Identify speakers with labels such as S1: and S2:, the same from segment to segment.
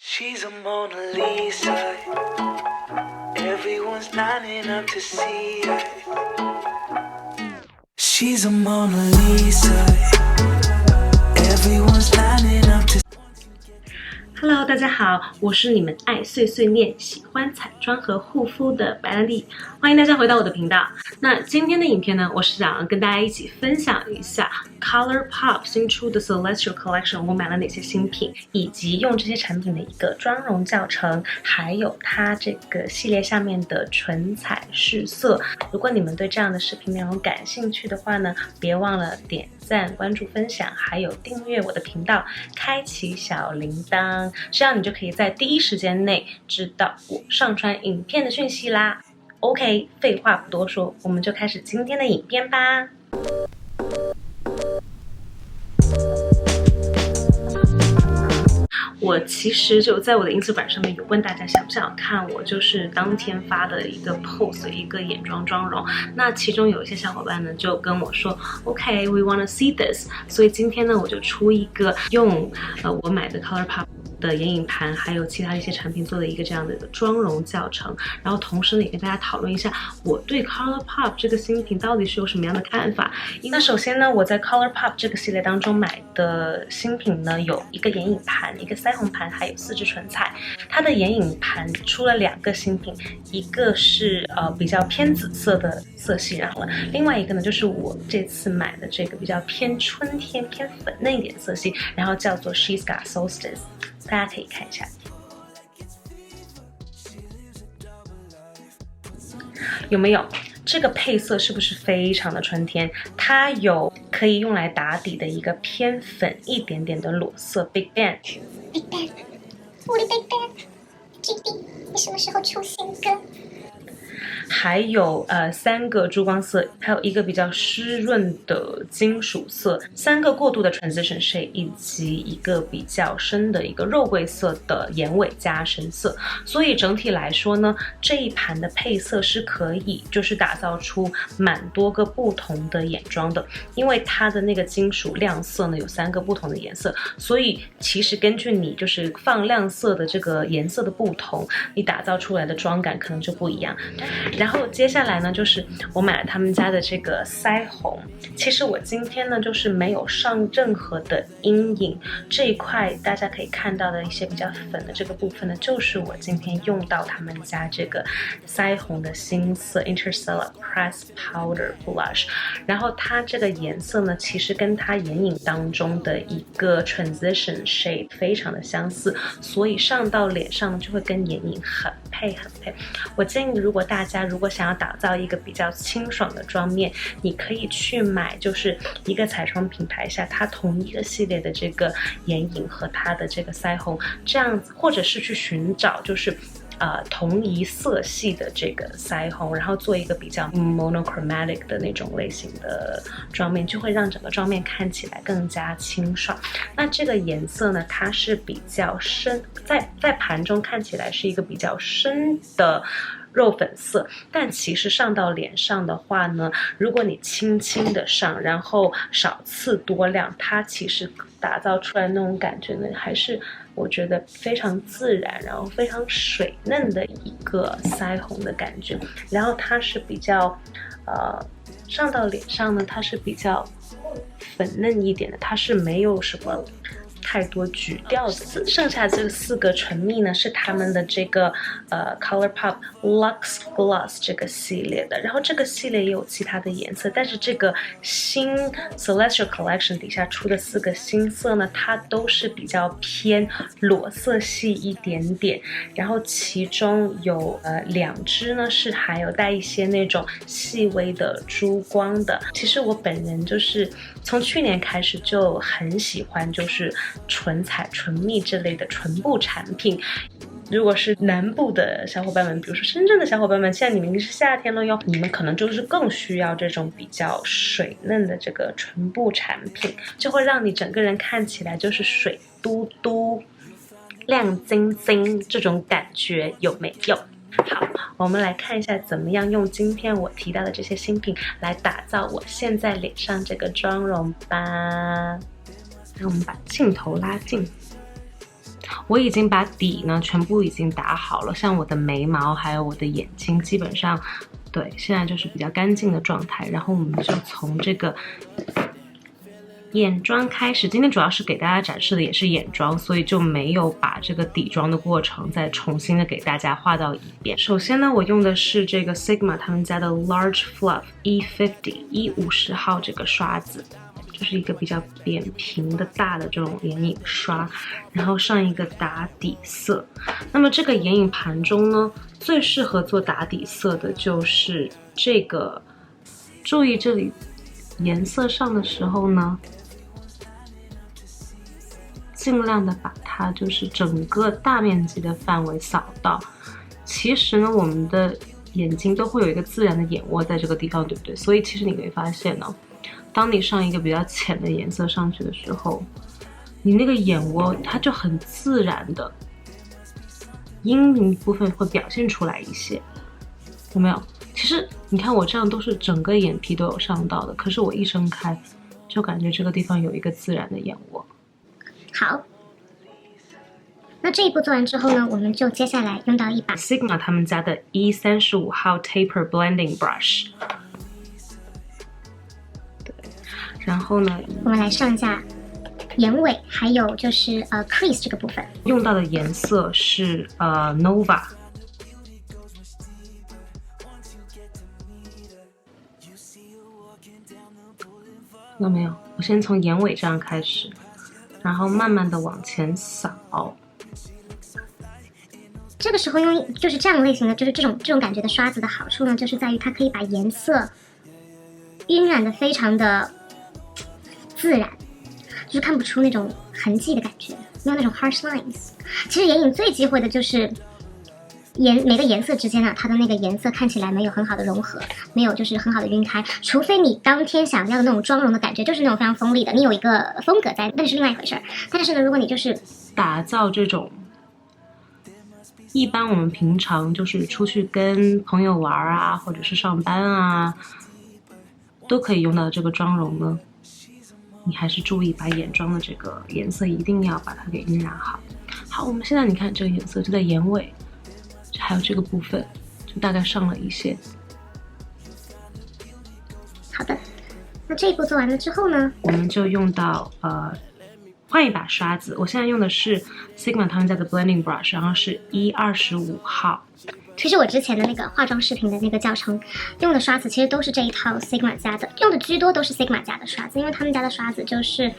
S1: She's a Mona Lisa. Everyone's lining up to see her. She's a Mona Lisa. Everyone's lining up to.
S2: Hello， 大家好，我是你们爱碎碎念、喜欢彩妆和护肤的白兰地，欢迎大家回到我的频道。那今天的影片呢，我是想跟大家一起分享一下 ColourPop 新出的 Celestial Collection 我买了哪些新品，以及用这些产品的一个妆容教程，还有它这个系列下面的唇彩试色。如果你们对这样的视频内容感兴趣的话呢，别忘了点赞、关注、分享，还有订阅我的频道，开启小铃铛，这样你就可以在第一时间内知道我上传影片的讯息啦。OK， 废话不多说，我们就开始今天的影片吧。我其实就在我的 Instagram 上面有问大家想不想看我就是当天发的一个 post 一个眼妆妆容，那其中有一些小伙伴呢就跟我说 OK we wanna see this， 所以今天呢我就出一个用我买的 ColourPop 的眼影盘还有其他一些产品做的一个这样的一个妆容教程，然后同时呢也跟大家讨论一下我对 ColourPop 这个新品到底是有什么样的看法。那首先呢我在 ColourPop 这个系列当中买的新品呢有一个眼影盘、一个腮红盘还有4支唇彩。它的眼影盘出了2个新品，一个是比较偏紫色的色系，然后另外一个呢就是我这次买的这个比较偏春天偏粉嫩一点的色系，然后叫做 She's Got Solstice， 大家可以看一下。有没有这个配色是不是非常的春天？它有可以用来打底的一个偏粉一点点的裸色 Big Bang。Big Bang， 我的 Big Bang，GB， 你什么时候出新歌？还有3个珠光色，还有一个比较湿润的金属色，3个过渡的 transition shade， 以及一个比较深的一个肉桂色的眼尾加深色。所以整体来说呢，这一盘的配色是可以就是打造出蛮多个不同的眼妆的，因为它的那个金属亮色呢有3个不同的颜色，所以其实根据你就是放亮色的这个颜色的不同，你打造出来的妆感可能就不一样。然后接下来呢，就是我买了他们家的这个腮红。其实我今天呢，就是没有上任何的阴影，这一块大家可以看到的一些比较粉的这个部分呢，就是我今天用到他们家这个腮红的新色 Interstellar Press Powder Blush。然后它这个颜色呢，其实跟它眼影当中的一个 Transition Shade 非常的相似，所以上到脸上就会跟眼影很配。我建议如果大家如果想要打造一个比较清爽的妆面，你可以去买就是一个彩妆品牌下它同一个系列的这个眼影和它的这个腮红，这样子，或者是去寻找就是同一色系的这个腮红，然后做一个比较 monochromatic 的那种类型的妆面，就会让整个妆面看起来更加清爽。那这个颜色呢，它是比较深，在盘中看起来是一个比较深的肉粉色，但其实上到脸上的话呢，如果你轻轻的上，然后少次多量，它其实打造出来那种感觉呢，还是我觉得非常自然，然后非常水嫩的一个腮红的感觉。然后它是比较上到脸上呢，它是比较粉嫩一点的，它是没有什么太多橘调的。剩下这4个唇蜜呢是他们的这个ColourPop Luxe Gloss 这个系列的，然后这个系列也有其他的颜色，但是这个新 Celestial Collection 底下出的4个新色呢，它都是比较偏裸色系一点点，然后其中有2支呢是还有带一些那种细微的珠光的。其实我本人就是从去年开始就很喜欢就是唇彩、唇蜜这类的唇部产品。如果是南部的小伙伴们，比如说深圳的小伙伴们，现在你们已经是夏天了哟，你们可能就是更需要这种比较水嫩的这个唇部产品，就会让你整个人看起来就是水嘟嘟、亮晶晶这种感觉，有没有？好，我们来看一下怎么样用今天我提到的这些新品来打造我现在脸上这个妆容吧。让我们把镜头拉近。我已经把底呢全部已经打好了，像我的眉毛还有我的眼睛，基本上对，现在就是比较干净的状态。然后我们就从这个眼妆开始，今天主要是给大家展示的也是眼妆，所以就没有把这个底妆的过程再重新的给大家画到一遍。首先呢，我用的是这个 Sigma 他们家的 Large Fluff E50 号这个刷子，就是一个比较扁平的大的这种眼影刷，然后上一个打底色。那么这个眼影盘中呢，最适合做打底色的就是这个，注意这里颜色上的时候呢，尽量的把它就是整个大面积的范围扫到。其实呢，我们的眼睛都会有一个自然的眼窝在这个地方，对不对？所以其实你会发现呢，当你上一个比较浅的颜色上去的时候，你那个眼窝它就很自然的阴影部分会表现出来一些，有没有？其实你看我这样都是整个眼皮都有上到的，可是我一睁开就感觉这个地方有一个自然的眼窝。
S3: 好，那这一步做完之后呢，我们就接下来用到一把
S2: Sigma 他们家的 E35 号 Taper Blending Brush。对，然后呢，
S3: 我们来上一下眼尾，还有就是crease 这个部分。
S2: 用到的颜色是Nova。有没有？我先从眼尾这样开始，然后慢慢的往前扫。
S3: 这个时候用就是这样类型的，就是这种感觉的刷子的好处呢，就是在于它可以把颜色晕染的非常的自然，就是看不出那种痕迹的感觉，没有那种 harsh lines。其实眼影最忌讳的就是每个颜色之间啊，它的那个颜色看起来没有很好的融合，没有就是很好的晕开，除非你当天想要的那种妆容的感觉就是那种非常锋利的，你有一个风格在，那是另外一回事儿。但是呢，如果你就是
S2: 打造这种一般我们平常就是出去跟朋友玩啊，或者是上班啊，都可以用到这个妆容呢，你还是注意把眼妆的这个颜色一定要把它给晕染好。好，我们现在你看这个颜色就在眼尾，还有这个部分就大概上了一些。
S3: 好的，那这一步做完了之后呢，
S2: 我们就用到换一把刷子，我现在用的是 Sigma 他们家的 Blending Brush， 然后是E25 号。
S3: 其实我之前的那个化妆视频的那个教程用的刷子其实都是这一套 Sigma 家的，用的居多都是 Sigma 家的刷子，因为他们家的刷子就是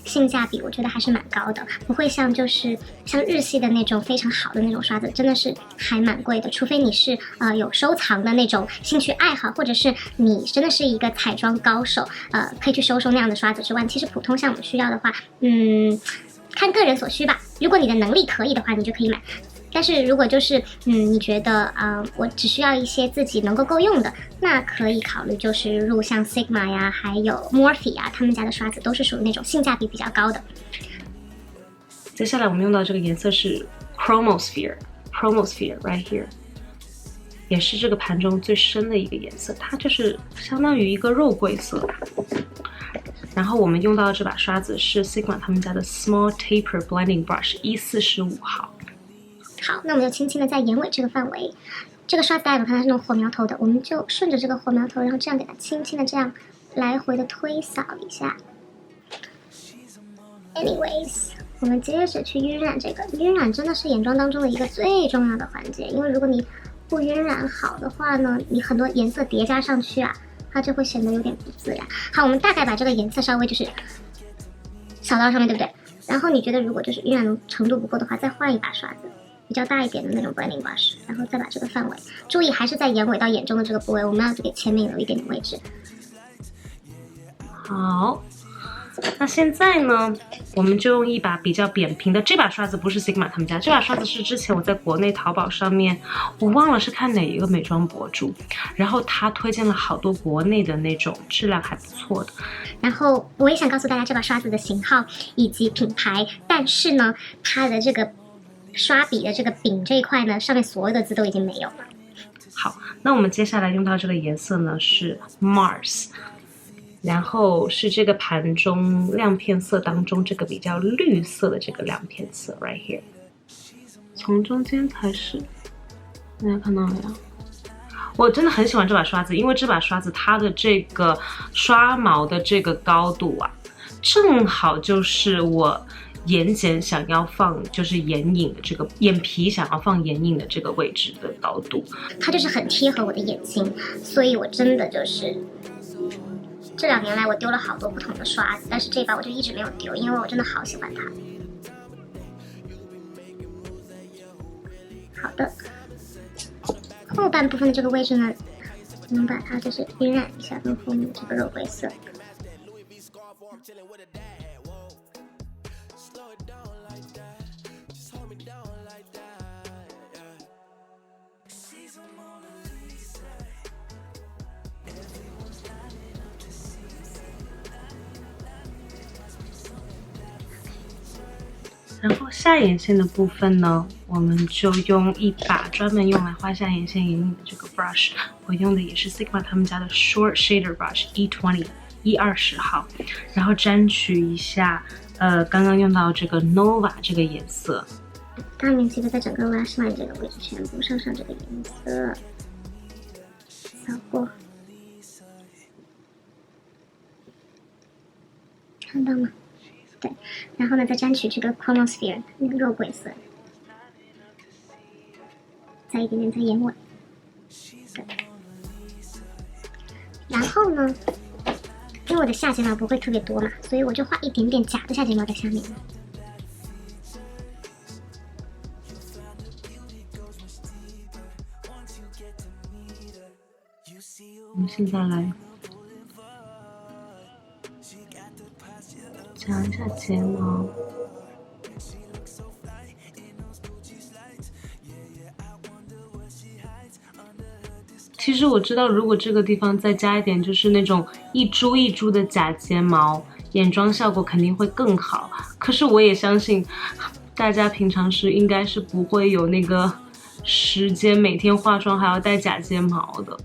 S3: 性价比我觉得还是蛮高的，不会像日系的那种非常好的那种刷子，真的是还蛮贵的，除非你是有收藏的那种兴趣爱好，或者是你真的是一个彩妆高手，可以去收那样的刷子之外，其实普通像我们需要的话，看个人所需吧，如果你的能力可以的话，你就可以买。但是如果就是你觉得我只需要一些自己能够用的，那可以考虑就是入像 Sigma 呀，还有 Morphe 啊，他们家的刷子都是属于那种性价比比较高的。
S2: 接下来我们用到这个颜色是 Chromosphere right here， 也是这个盘中最深的一个颜色，它就是相当于一个肉桂色。然后我们用到的这把刷子是 Sigma 他们家的 Small Taper Blending Brush E45 号。
S3: 好，那我们就轻轻的在眼尾这个范围，这个刷子大家有看它是那种火苗头的，我们就顺着这个火苗头，然后这样给它轻轻的这样来回的推扫一下。Anyways， 我们接着去晕染这个，晕染真的是眼妆当中的一个最重要的环节，因为如果你不晕染好的话呢，你很多颜色叠加上去啊，它就会显得有点不自然。好，我们大概把这个颜色稍微就是扫到上面，对不对？然后你觉得如果就是晕染程度不够的话，再换一把刷子。比较大一点的那种 blending brush， 然后再把这个范围，注意还是在眼尾到眼中的这个部位，我们要给前面留一点点位置。
S2: 好，那现在呢，我们就用一把比较扁平的，这把刷子不是 Sigma 他们家，这把刷子是之前我在国内淘宝上面，我忘了是看哪一个美妆博主，然后他推荐了好多国内的那种质量还不错的。
S3: 然后我也想告诉大家这把刷子的型号以及品牌，但是呢，它的这个刷笔的这个柄这一块呢，上面所有的字都已经没有了。
S2: 好，那我们接下来用到这个颜色呢是 Mars， 然后是这个盘中亮片色当中这个比较绿色的这个亮片色 right here。从中间才是，大家看到没有？我真的很喜欢这把刷子，因为这把刷子它的这个刷毛的这个高度啊，正好就是我眼睑想要放就是眼影的这个眼皮想要放眼影的这个位置的高度，
S3: 它就是很贴合我的眼睛，所以我真的就是这2年来我丢了好多不同的刷子，但是这把我就一直没有丢，因为我真的好喜欢它。好的，后半部分的这个位置呢，我们把它就是晕染一下，跟后面这个肉桂色。
S2: 然后下眼线的部分呢，我们就用一把专门用来画下眼线眼影的这个 brush， 我用的也是 Sigma 他们家的 Short Shader Brush E20 号，然后沾取一下刚刚用到这个 Nova 这个颜色，
S3: 大面积的在整个 lash line 这个位置全部上这个颜色，扫过，看到吗？对，然后呢，再沾取这个 Chromosphere 那个肉桂色，再一点点在眼尾，对。然后呢，因为我的下睫毛不会特别多嘛，所以我就画一点点假的下睫毛在下面。
S2: 我们现在来夹一下睫毛，其实我知道，如果这个地方再加一点，就是那种一珠一珠的假睫毛，眼妆效果肯定会更好。可是我也相信，大家平常时应该是不会有那个时间每天化妆还要戴假睫毛的。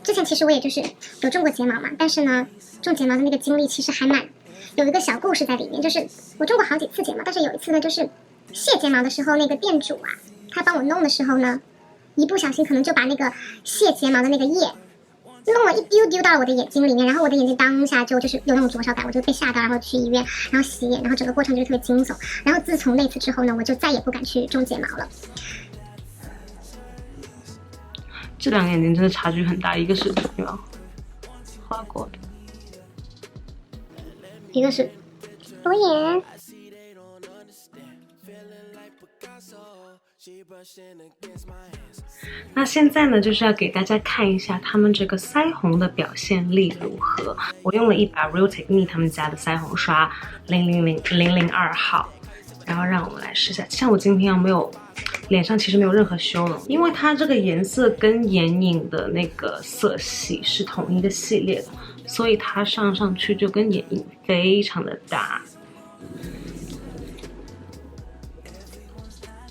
S3: 之前其实我也就是有种过睫毛嘛，但是呢，种睫毛的那个经历其实还蛮有一个小故事在里面，就是我种过好几次睫毛，但是有一次呢，就是卸睫毛的时候，那个店主啊，他帮我弄的时候呢，一不小心可能就把那个卸睫毛的那个液弄了一丢到了我的眼睛里面，然后我的眼睛当下就是有那种灼烧感，我就被吓到，然后去医院，然后洗眼，然后整个过程就特别惊悚。然后自从那次之后呢，我就再也不敢去种睫毛了。
S2: 这两个眼睛真的差距很大，一个是有没有画过的，
S3: 一个是裸眼。
S2: 那现在呢，就是要给大家看一下他们这个腮红的表现力如何。我用了一把 Real Technique 他们家的腮红刷002号，然后让我们来试一下。像我今天没有脸上其实没有任何修容，因为它这个颜色跟眼影的那个色系是同一个系列的，所以它上去就跟眼影非常的搭。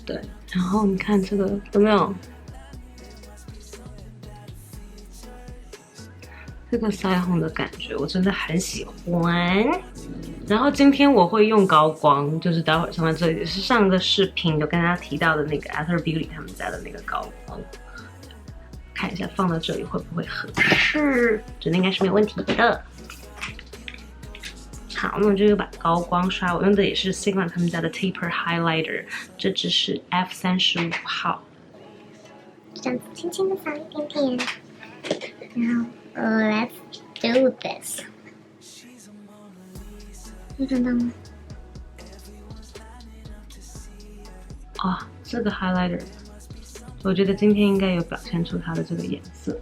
S2: 对，然后你看这个有没有？这个腮红的感觉我真的很喜欢。然后今天我会用高光，就是待会儿上面这里也是上个视频有跟大家提到的那个 After Beauty 他们家的那个高光，看一下放到这里会不会合适，觉得应该是没有问题的。好，那我就把高光刷，我用的也是 Sigma 他们家的 Taper Highlighter， 这支是 F35 号，
S3: 这样子轻轻的扫一点点，然后let's do this， 你看到吗？
S2: 这个 Highlighter， 我觉得今天应该有表现出它的这个颜色，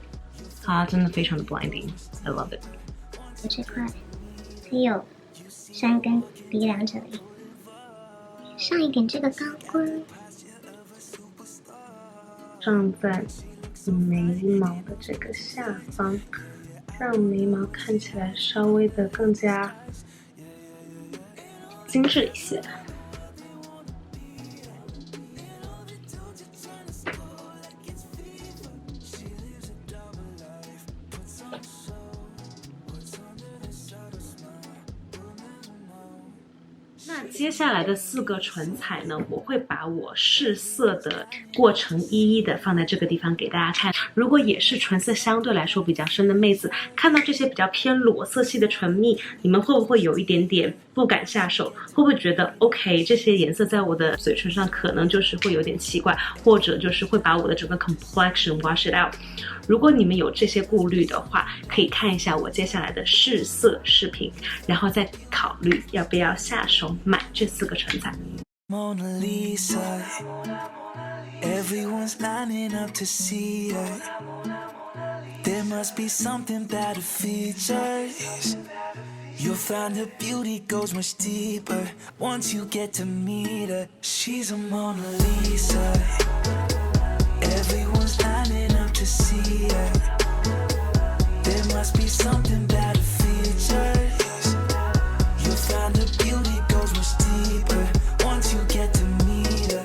S2: 它真的非常的 blinding，I love it。
S3: 这块还有山根鼻梁这里，上一点这个高光，
S2: 上在眉毛的这个下方，让眉毛看起来稍微的更加精致一些。那那接下来的4个唇彩呢，我会把我试色的过程一一的放在这个地方给大家看。如果也是唇色相对来说比较深的妹子，看到这些比较偏裸色系的唇蜜，你们会不会有一点点不敢下手？会不会觉得 OK 这些颜色在我的嘴唇上可能就是会有点奇怪，或者就是会把我的整个 complexion wash it out？ 如果你们有这些顾虑的话，可以看一下我接下来的试色视频，然后再考虑要不要下手买这4个唇彩。
S1: Mona Lisa. Everyone's lining up to see her. There must be something about her features. You'll find her beauty goes much deeper once you get to meet her. She's a Mona Lisa. Everyone's lining up to see her. There must be something about her features. You'll find her beauty goes much deeper once you get to meet her.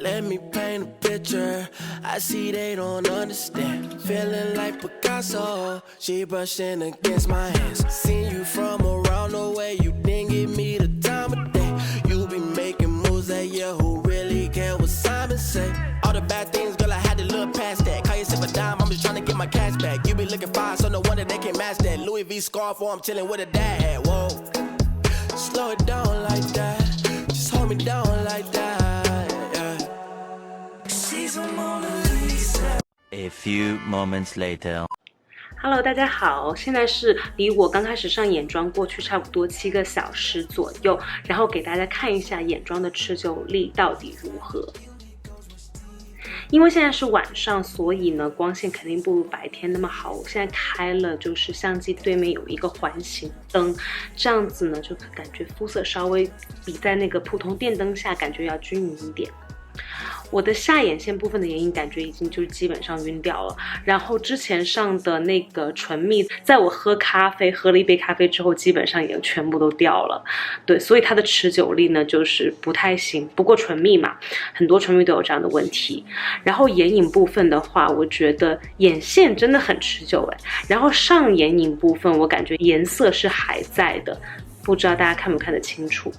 S4: Let me paint a picture. I see they don't understand. Feeling like Picasso. She brushing against my hands. Seen you from around the way. You didn't give me the time of day. You be making moves that year. Who really care what Simon say? All the bad things, girl, I had to look past that. Call yourself a dime, I'm just trying to get my cash back. You be looking fine, so no wonder they can't match that. Louis V scarf, or I'm chilling with a dad hat. Whoa, slow it down like that. Just hold me down like that.
S1: She's a Mona Lisa.
S5: A few moments later.
S2: Hello， 大家好，现在是离我刚开始上眼妆过去差不多7个小时左右，然后给大家看一下眼妆的持久力到底如何。因为现在是晚上，所以呢光线肯定不如白天那么好。我现在开了，就是相机对面有一个环形灯，这样子呢就感觉肤色稍微比在那个普通电灯下感觉要均匀一点。我的下眼线部分的眼影感觉已经就是基本上晕掉了，然后之前上的那个唇蜜，在我喝了一杯咖啡之后，基本上也全部都掉了。对，所以它的持久力呢就是不太行。不过唇蜜嘛，很多唇蜜都有这样的问题。然后眼影部分的话，我觉得眼线真的很持久哎。然后上眼影部分，我感觉颜色是还在的，不知道大家看不看得清楚。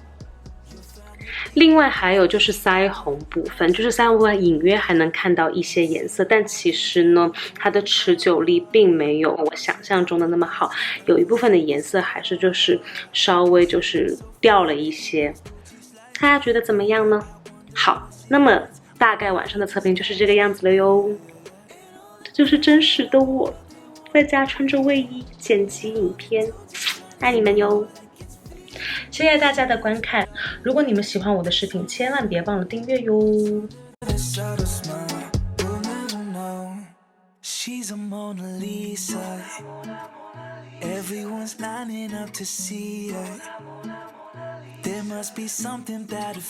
S2: 另外还有就是腮红部分，就是腮红部分隐约还能看到一些颜色，但其实呢，它的持久力并没有我想象中的那么好，有一部分的颜色还是就是稍微就是掉了一些。大家觉得怎么样呢？好，那么大概晚上的测评就是这个样子了哟。这就是真实的我，在家穿着卫衣剪辑影片，爱你们哟。谢谢大家的观看，如果你们喜欢我的视频，千万别忘了订阅哟。
S1: She's a Mona Lisa. Everyone's lining up to see her. There must be something about her